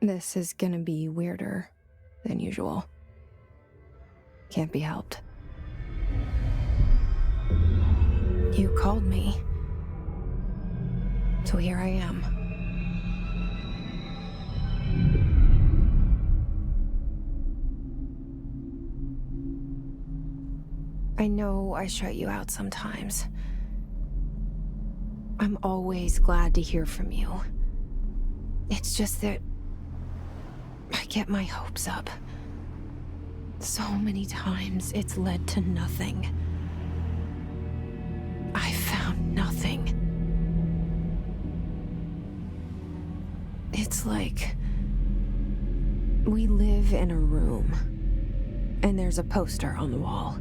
This is gonna be weirder than usual. Can't be helped. You called me. So here I am. I know I shut you out sometimes. I'm always glad to hear from you. It's just that I get my hopes up. So many times it's led to nothing. I found nothing. It's like we live in a room, and there's a poster on the wall.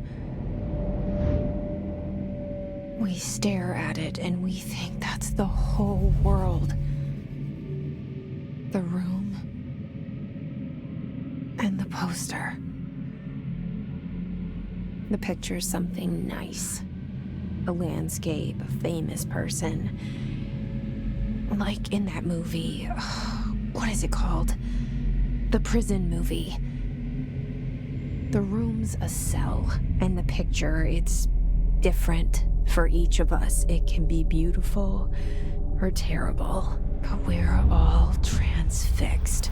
We stare at it and we think that's the whole world. The room and the poster. The picture's something nice. A landscape, a famous person. Like in that movie, what is it called? The prison movie. The room's a cell, and the picture, it's different for each of us. It can be beautiful or terrible, but we're all transfixed.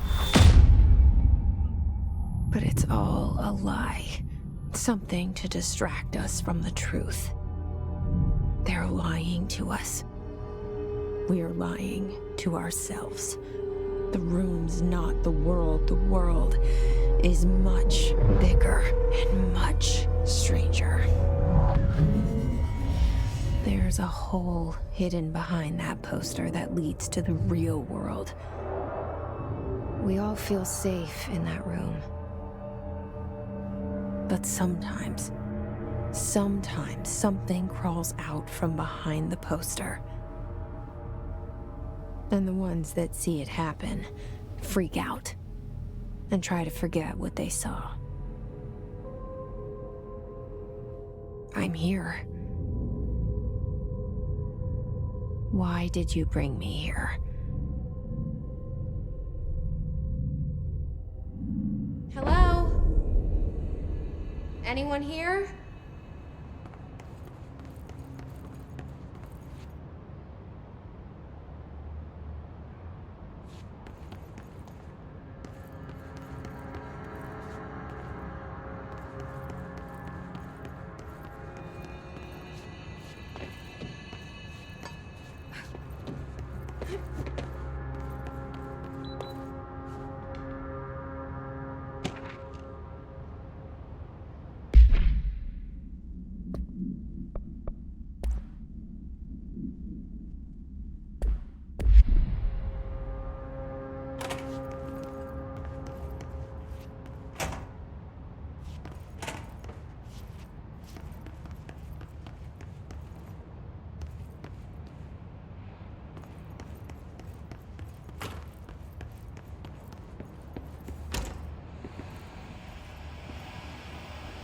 But it's all a lie. Something to distract us from the truth. They're lying to us. We're lying to ourselves. The room's not the world. The world is much bigger and much stranger. There's a hole hidden behind that poster that leads to the real world. We all feel safe in that room. But sometimes something crawls out from behind the poster. And the ones that see it happen freak out and try to forget what they saw. I'm here. Why did you bring me here? Hello? Anyone here?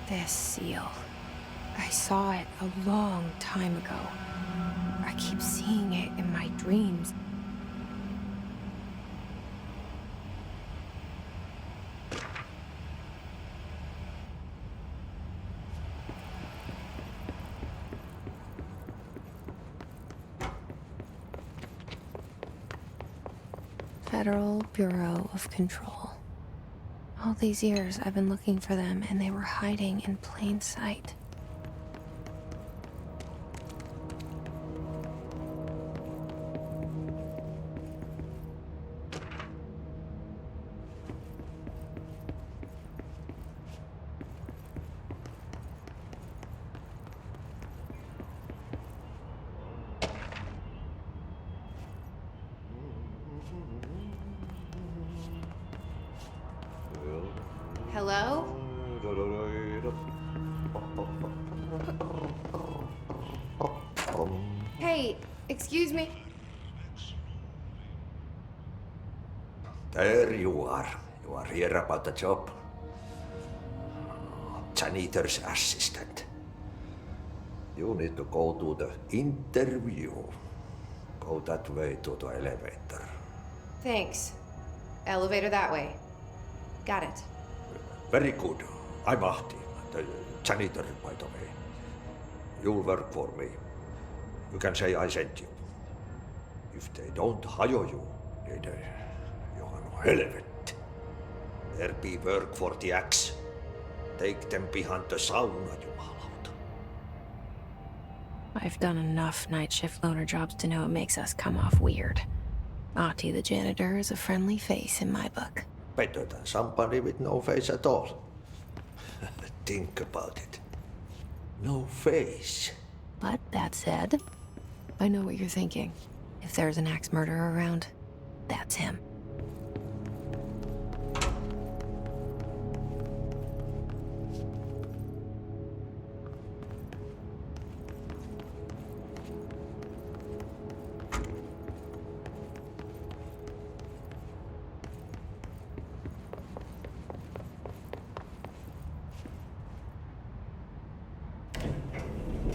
This seal. I saw it a long time ago. I keep seeing it in my dreams. Federal Bureau of Control. All these years I've been looking for them, and they were hiding in plain sight. Hello? Hey, excuse me. There you are. You are here about the job. Janitor's assistant. You need to go to the interview. Go that way to the elevator. Thanks. Elevator that way. Got it. Very good. I'm Ahti, the janitor, by the way. You'll work for me. You can say I sent you. If they don't hire you, niin johan on helvet. There be work for the axe. Take them behind the sauna, jumalauta. I've done enough night shift loner jobs to know it makes us come off weird. Ahti the janitor is a friendly face in my book. Better than somebody with no face at all. Think about it. No face. But that said, I know what you're thinking. If there's an axe murderer around, that's him.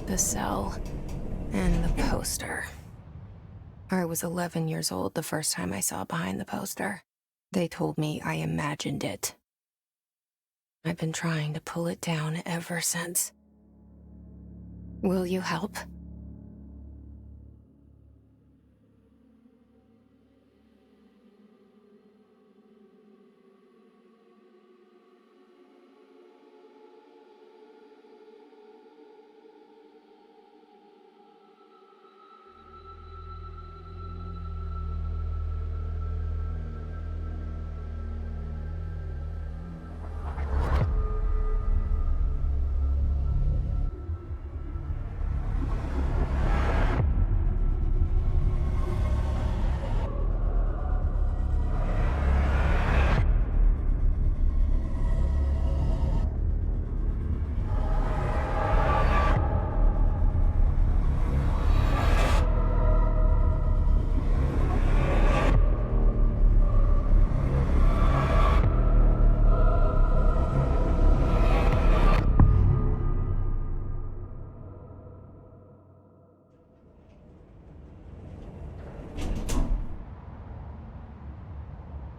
The cell and the poster. I was 11 years old the first time I saw behind the poster. They told me I imagined it. I've been trying to pull it down ever since. Will you help?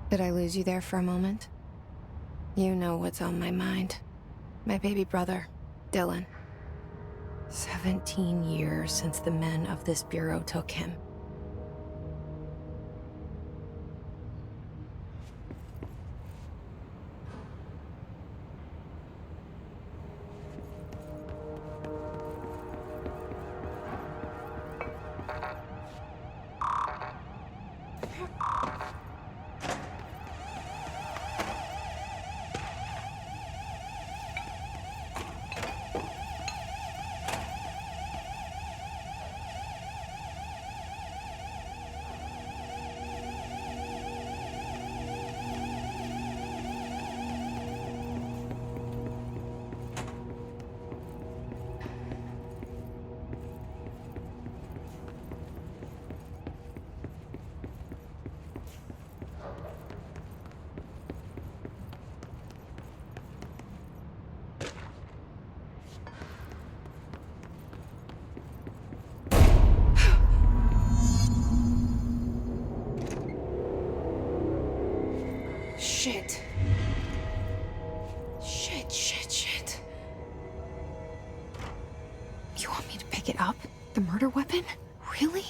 Did I lose you there for a moment? You know what's on my mind. My baby brother, Dylan. 17 years since the men of this bureau took him. Shit. Shit. You want me to pick it up? The murder weapon? Really?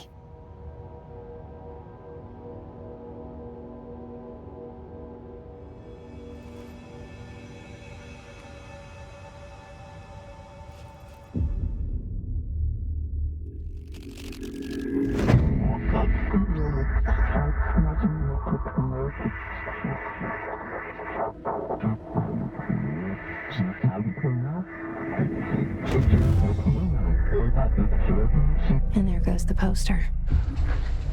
And there goes the poster.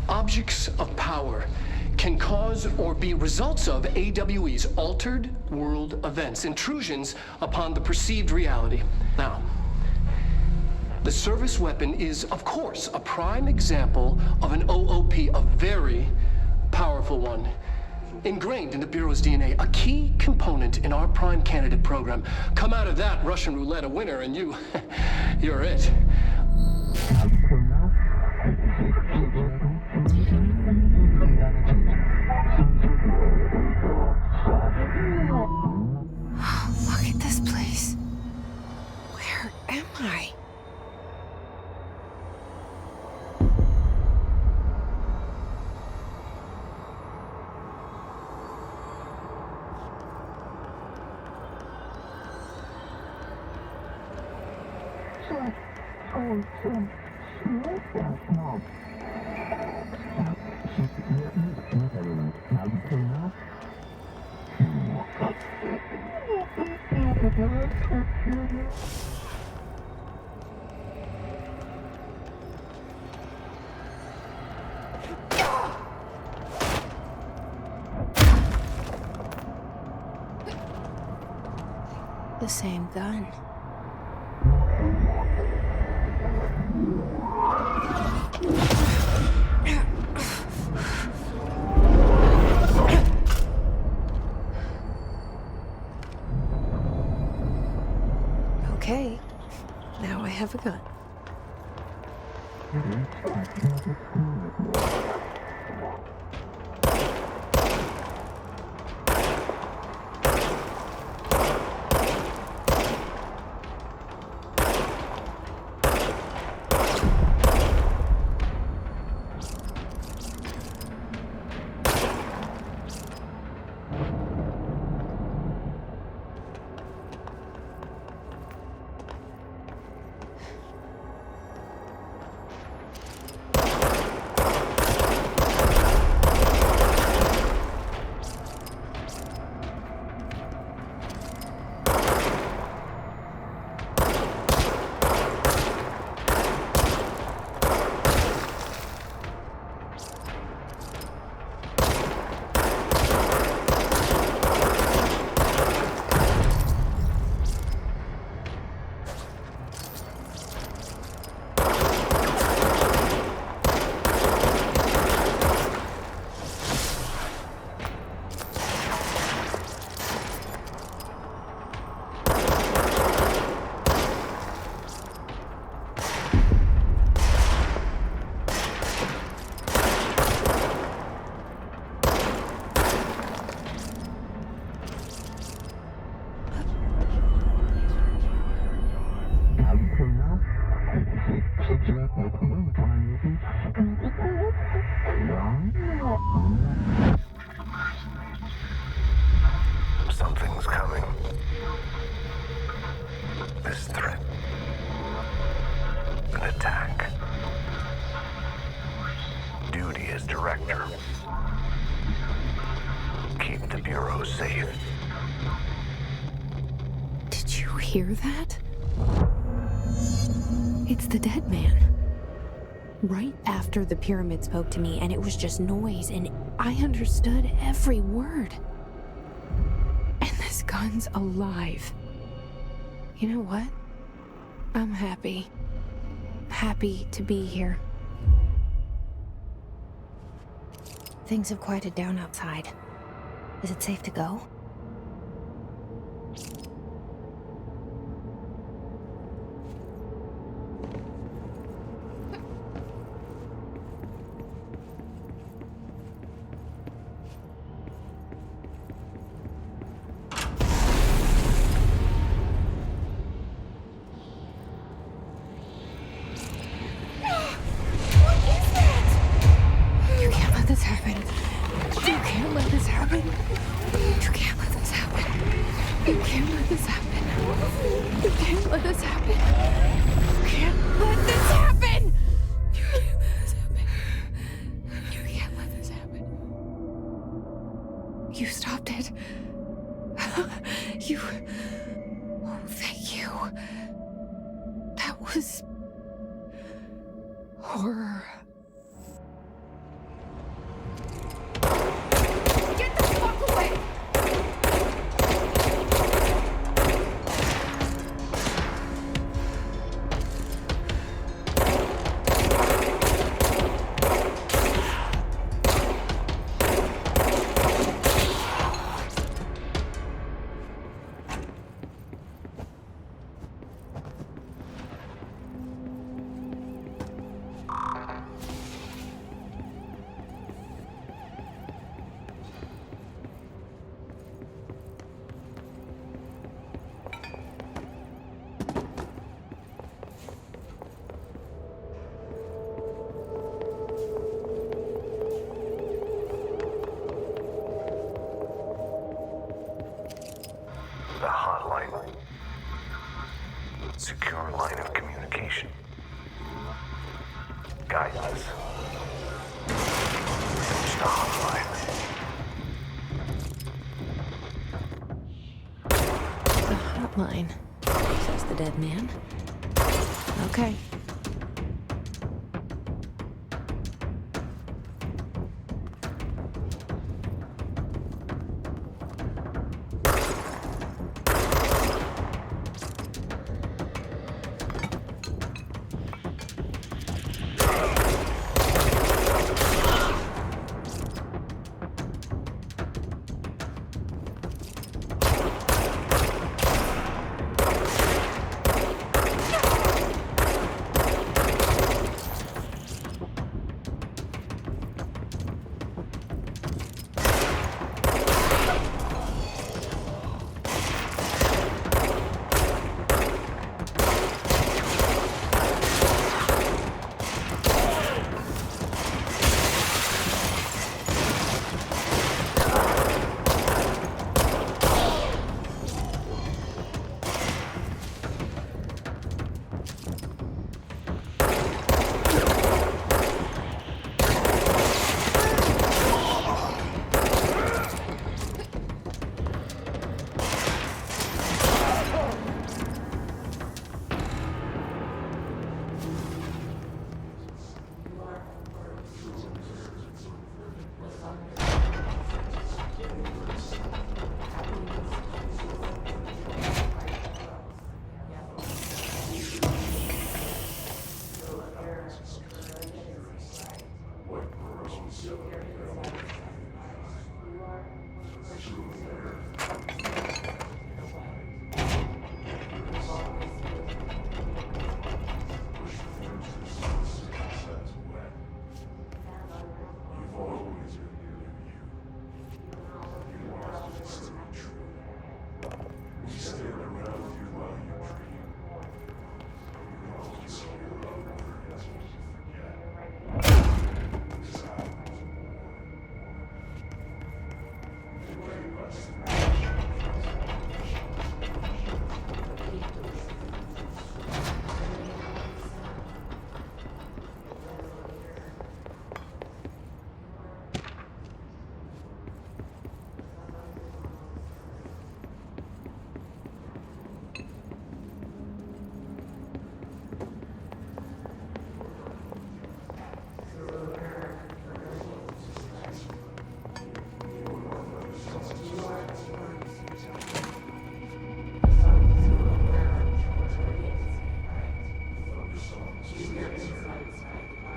Objects of power can cause or be results of AWE's altered world events, intrusions upon the perceived reality. Now, the service weapon is, of course, a prime example of an OOP, a very powerful one. Ingrained in the Bureau's DNA, a key component in our prime candidate program. Come out of that Russian roulette a winner and you're it. The same gun. Okay, now I have a gun. Something's coming. This threat. An attack. Duty as director. Keep the Bureau safe. Did you hear that? It's the dead man. Right after the pyramid spoke to me, and it was just noise, and I understood every word. And this gun's alive. You know what? I'm happy. Happy to be here. Things have quieted down outside. Is it safe to go? You can't let this happen. You can't let this happen. You can't let this happen. You can't let this happen. You can't let this happen. You can't let this happen. You can't let this happen. You can't let this happen. You stopped it. You. Oh, thank you. That was horror. Get the fuck away! Secure line of communication. Guidance. Reach the hotline. The hotline, says the dead man. Okay.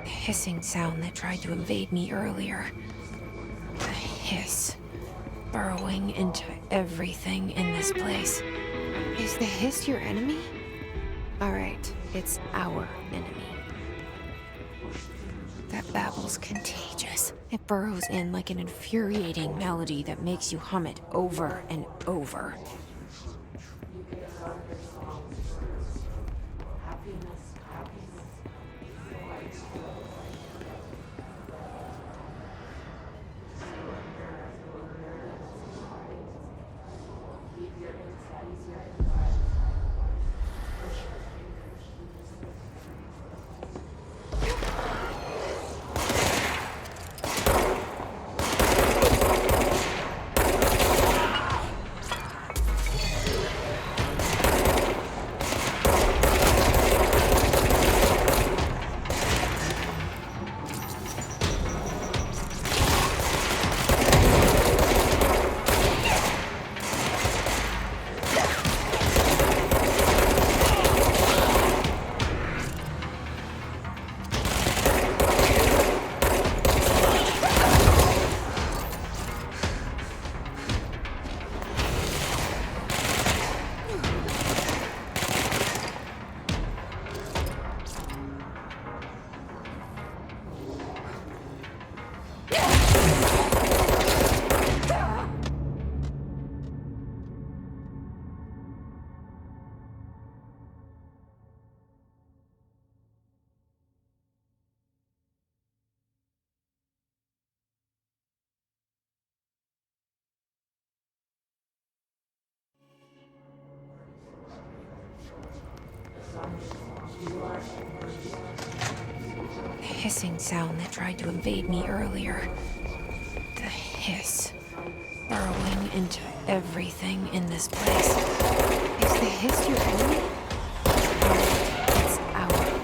Hissing sound that tried to invade me earlier. The hiss, burrowing into everything in this place. Is the hiss your enemy? Alright, it's our enemy. That babble's contagious. It burrows in like an infuriating melody that makes you hum it over and over. The hissing sound that tried to invade me earlier. The hiss. Burrowing into everything in this place. Is the hiss your enemy? It's our enemy.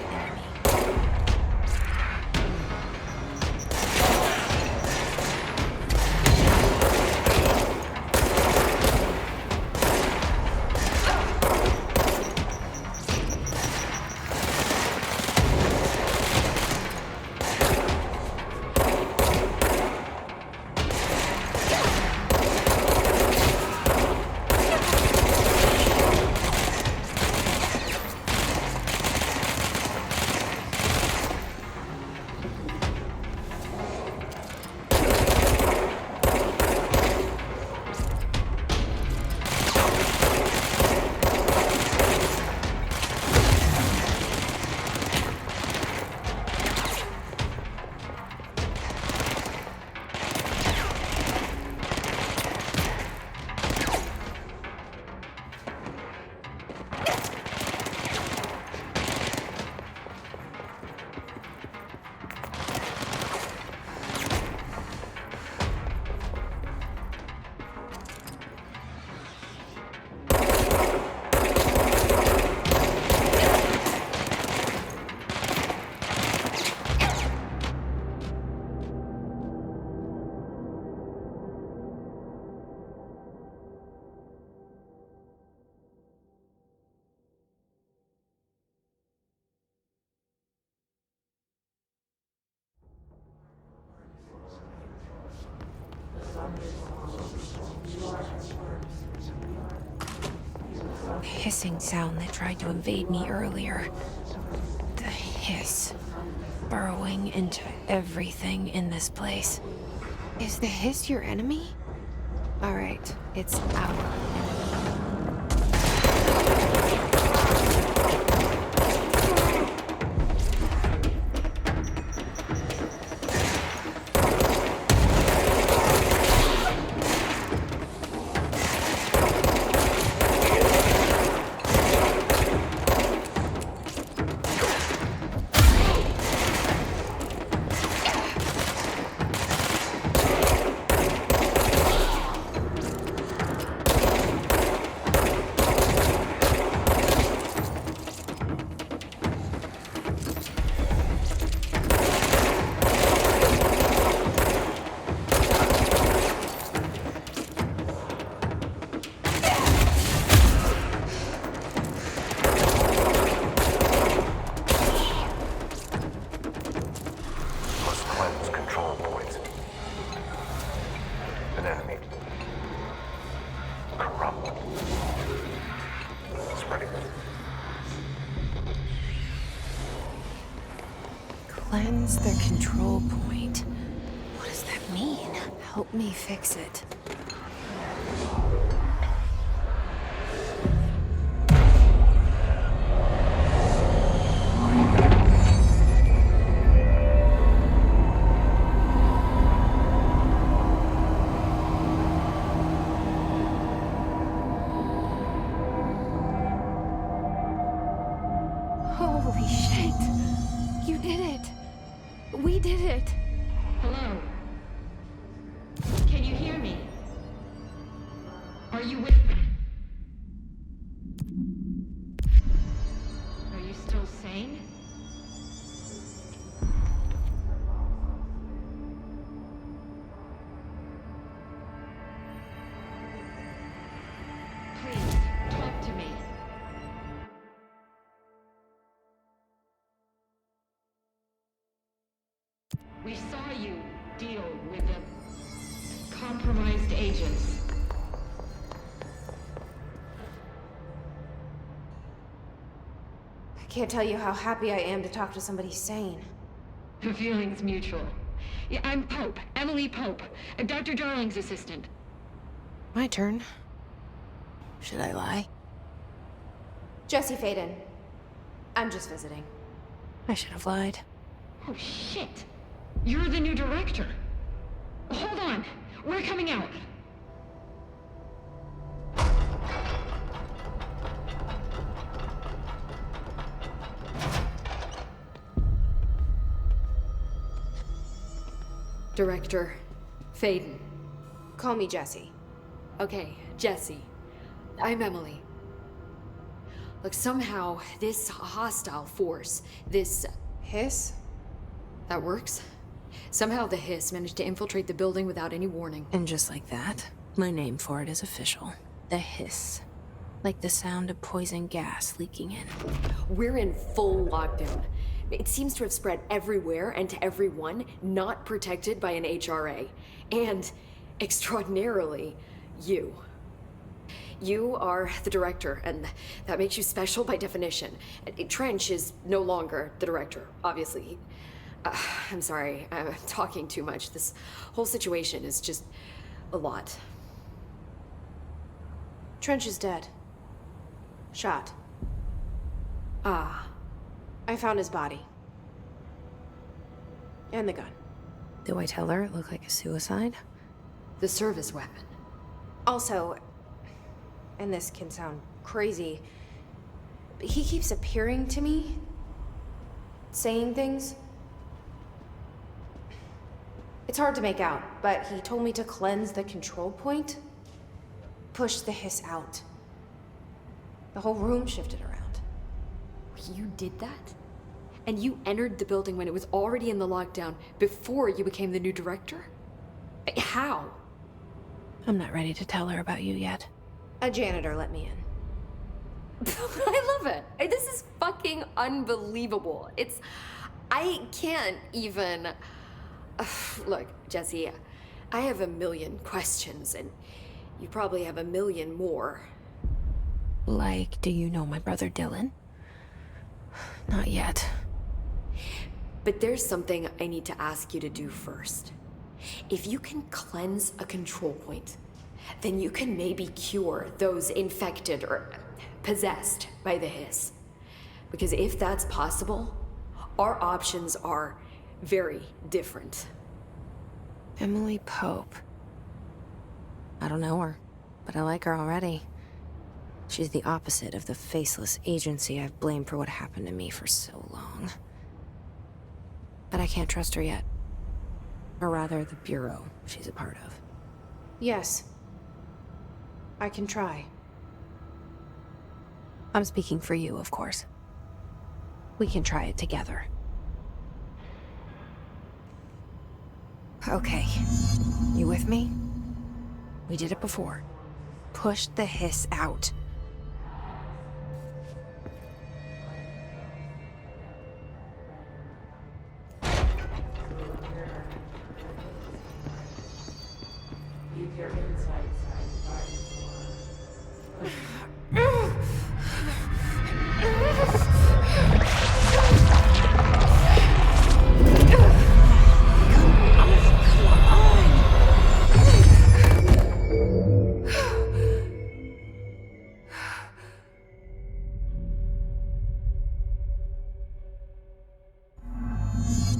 The hissing sound that tried to invade me earlier. The hiss. Burrowing into everything in this place. Is the hiss your enemy? Alright, it's our enemy. Must cleanse control points. An enemy. Corrupt. Spreading. Cleanse the control point. What does that mean? Help me fix it. Holy shit! You did it! We did it! Hello? Can you hear me? Are you with me? Are you still sane? Please, talk to me. We saw you deal with the compromised agents. I can't tell you how happy I am to talk to somebody sane. The feeling's mutual. Yeah, I'm Pope, Emily Pope, Dr. Darling's assistant. My turn. Should I lie? Jesse Faden. I'm just visiting. I should have lied. Oh, shit. You're the new director. Hold on. We're coming out. Director Faden. Call me Jesse. Okay, Jesse. I'm Emily. Look, somehow this hostile force, this... Hiss? that works? Somehow the Hiss managed to infiltrate the building without any warning. And just like that, my name for it is official. The hiss. Like the sound of poison gas leaking in. We're in full lockdown. It seems to have spread everywhere and to everyone not protected by an HRA. And, extraordinarily, you. You are the director, and that makes you special by definition. Trench is no longer the director, obviously. I'm sorry, I'm talking too much. This whole situation is just a lot. Trench is dead. Shot. Ah. I found his body. And the gun. Do I tell her it looked like a suicide? The service weapon. Also, and this can sound crazy, but he keeps appearing to me, saying things. It's hard to make out, but he told me to cleanse the control point, push the hiss out. The whole room shifted around. You did that? And you entered the building when it was already in the lockdown before you became the new director? How? I'm not ready to tell her about you yet. A janitor let me in. I love it. This is fucking unbelievable. I can't even... Look, Jesse, I have a million questions, and you probably have a million more. Like, do you know my brother Dylan? Not yet. But there's something I need to ask you to do first. If you can cleanse a control point, then you can maybe cure those infected or possessed by the hiss. Because if that's possible, our options are very different. Emily Pope. I don't know her, but I like her already. She's the opposite of the faceless agency I've blamed for what happened to me for so long. But I can't trust her yet. Or rather, the Bureau she's a part of. Yes. I can try. I'm speaking for you, of course. We can try it together. Okay. You with me? We did it before. Push the hiss out.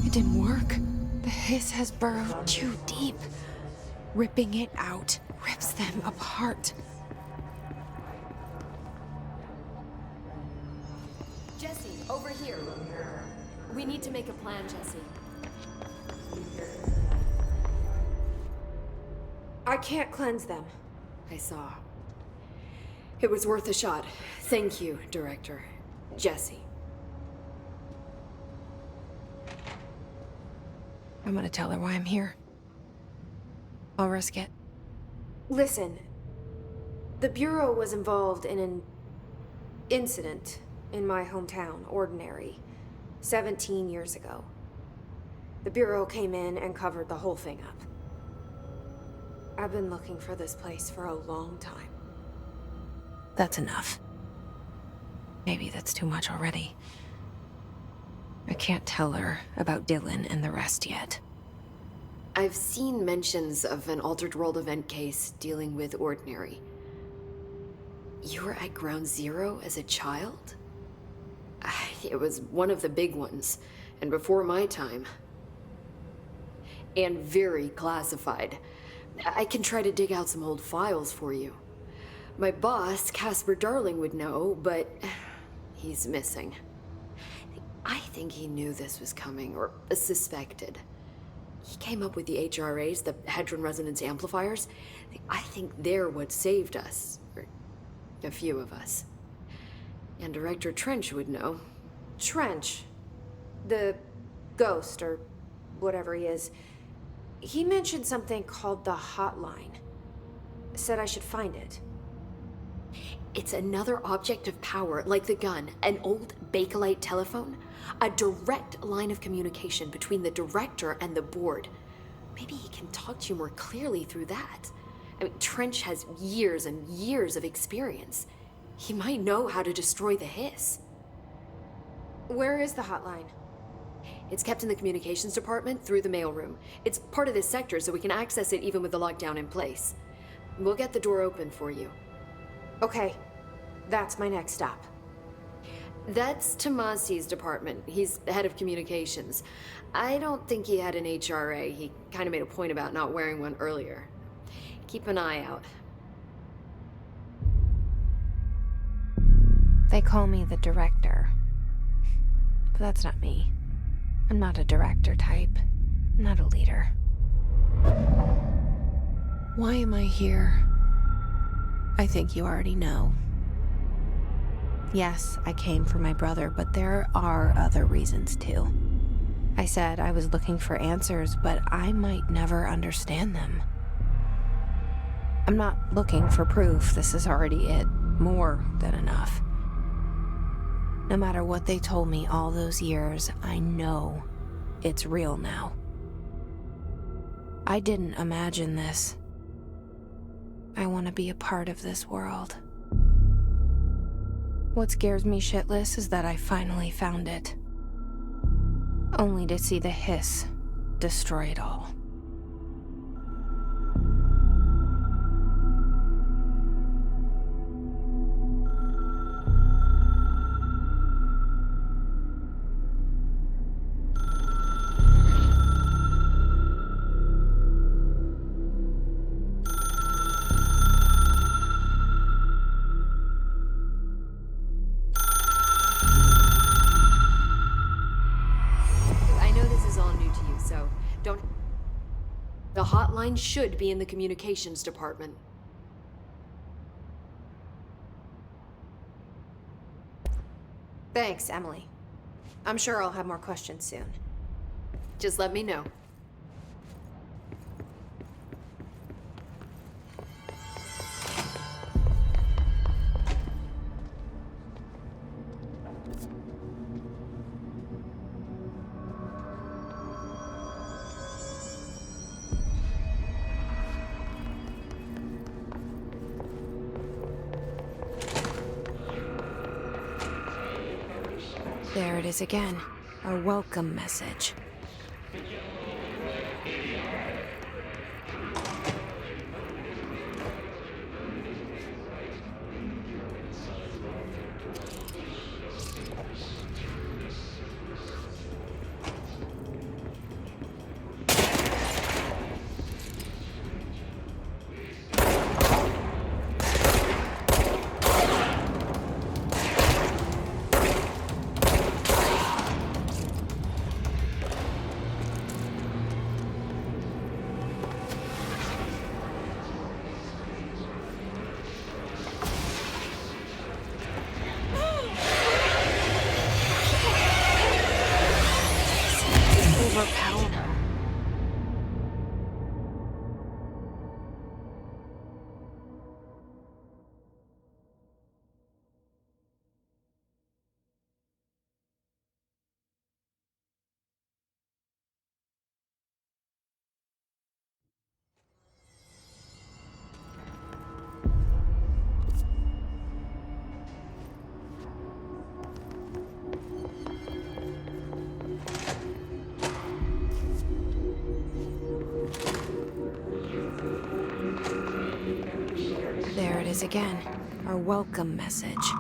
It didn't work. The hiss has burrowed too deep. Ripping it out rips them apart. Jesse, over here. We need to make a plan, Jesse. I can't cleanse them. I saw. It was worth a shot. Thank you, Director. Jesse. I'm gonna tell her why I'm here. I'll risk it. Listen, the Bureau was involved in an incident in my hometown, Ordinary, 17 years ago. The Bureau came in and covered the whole thing up. I've been looking for this place for a long time. That's enough. Maybe that's too much already. I can't tell her about Dylan and the rest yet. I've seen mentions of an Altered World event case dealing with Ordinary. You were at Ground Zero as a child? It was one of the big ones, and before my time. And very classified. I can try to dig out some old files for you. My boss, Casper Darling, would know, but he's missing. I think he knew this was coming, or suspected. He came up with the HRAs, the Hadron Resonance Amplifiers. I think they're what saved us. Or a few of us. And Director Trench would know. Trench. The ghost, or whatever he is. He mentioned something called the Hotline. Said I should find it. It's another object of power, like the gun, an old Bakelite telephone. A direct line of communication between the director and the board. Maybe he can talk to you more clearly through that. I mean, Trench has years and years of experience. He might know how to destroy the Hiss. Where is the hotline? It's kept in the communications department through the mailroom. It's part of this sector, so we can access it even with the lockdown in place. We'll get the door open for you. Okay, that's my next stop. That's Tomasi's department. He's the head of communications. I don't think he had an HRA. He kind of made a point about not wearing one earlier. Keep an eye out. They call me the director. But that's not me. I'm not a director type. I'm not a leader. Why am I here? I think you already know. Yes, I came for my brother, but there are other reasons too. I said I was looking for answers, but I might never understand them. I'm not looking for proof. This is already it. More than enough. No matter what they told me all those years, I know it's real now. I didn't imagine this. I want to be a part of this world. What scares me shitless is that I finally found it. Only to see the Hiss destroy it all. The hotline should be in the communications department. Thanks, Emily. I'm sure I'll have more questions soon. Just let me know. There it is again. Our welcome message. There it is again. Our welcome message.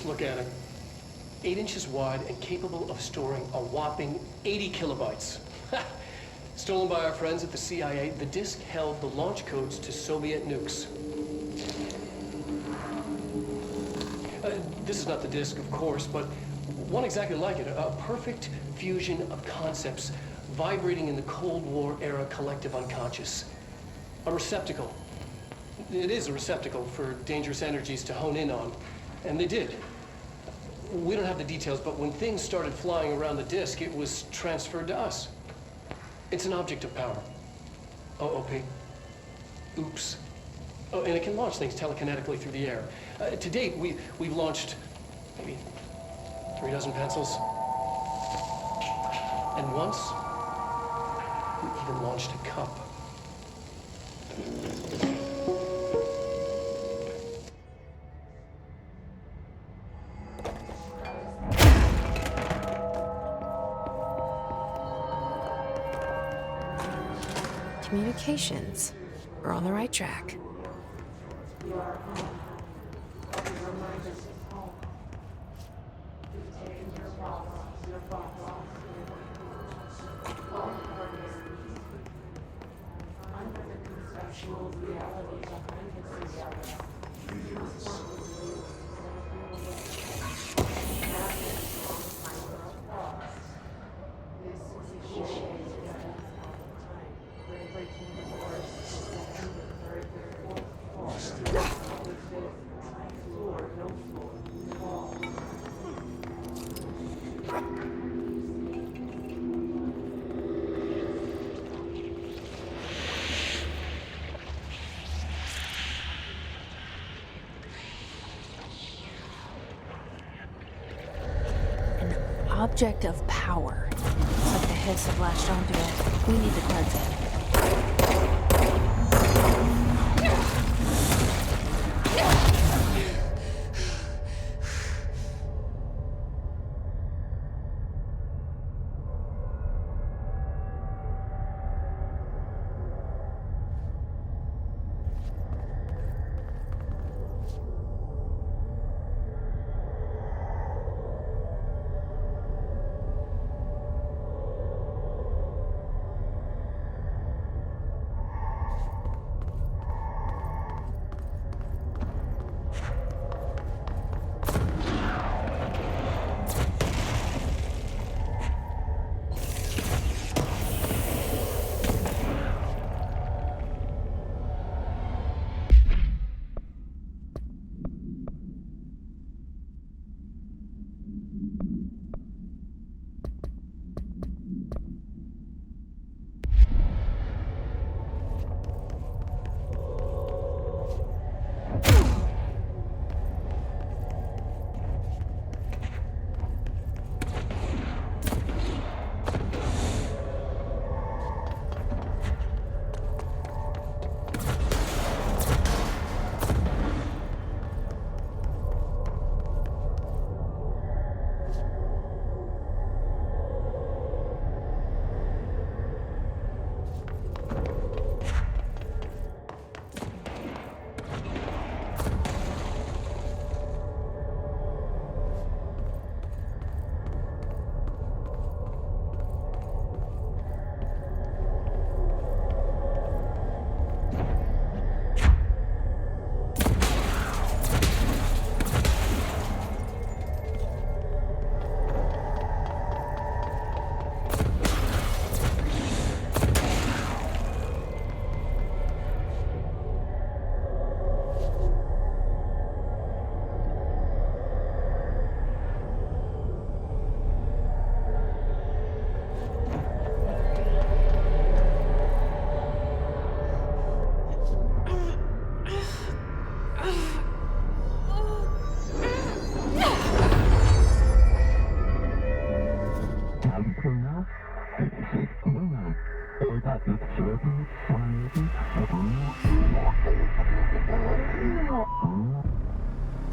Just look at it. 8 inches wide and capable of storing a whopping 80 kilobytes. Stolen by our friends at the CIA, the disk held the launch codes to Soviet nukes. This is not the disk, of course, but one exactly like it. A perfect fusion of concepts vibrating in the Cold War era collective unconscious. A receptacle. It is a receptacle for dangerous energies to hone in on. And they did. We don't have the details, but when things started flying around the disk, it was transferred to us. It's an object of power. OOP. Oops. Oh, and it can launch things telekinetically through the air. To date, we've launched maybe 3 dozen pencils. And once, we even launched a cup. Communications. We're on the right track. Object of power. Looks like the Hiss have latched onto it. We need to cleanse it.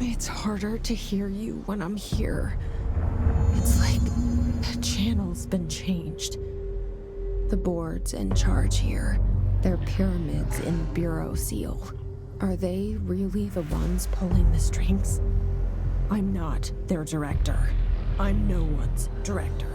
It's harder to hear you when I'm here. It's like the channel's been changed. The board's in charge here. They're pyramids in the Bureau seal. Are they really the ones pulling the strings? I'm not their director. I'm no one's director.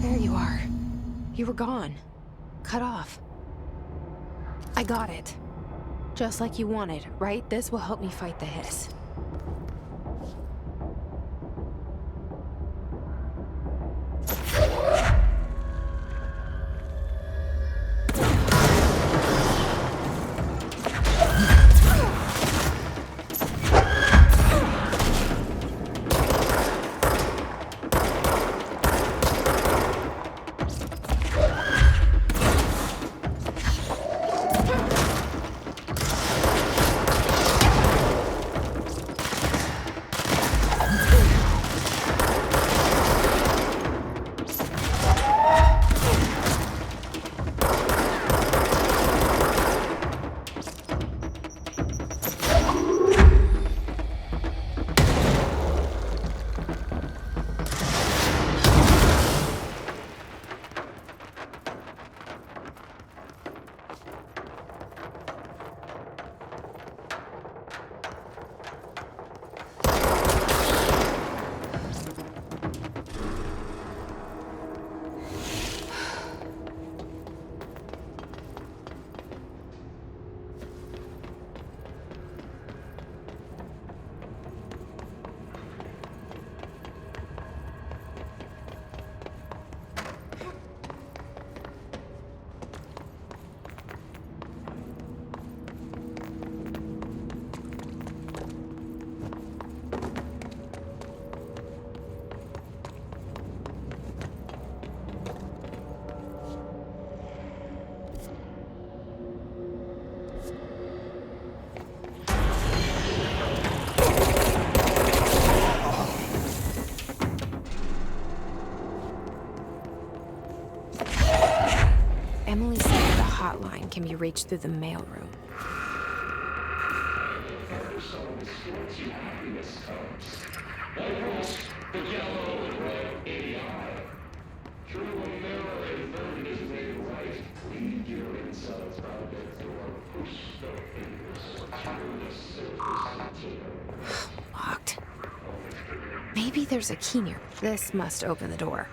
There you are. You were gone. Cut off. I got it. Just like you wanted, right? This will help me fight the hiss. Emily said that the hotline can be reached through the mailroom. Locked. Maybe there's a key near. This must open the door.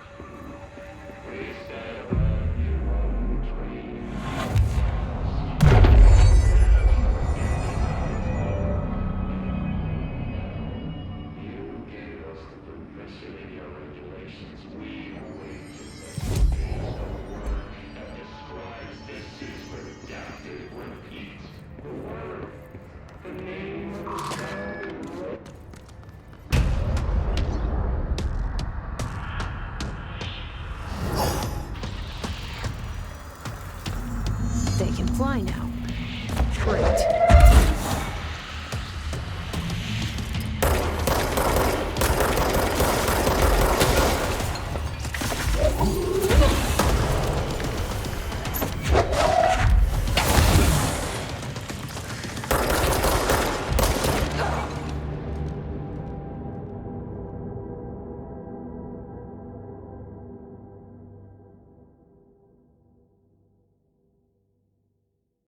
They can fly now. Great.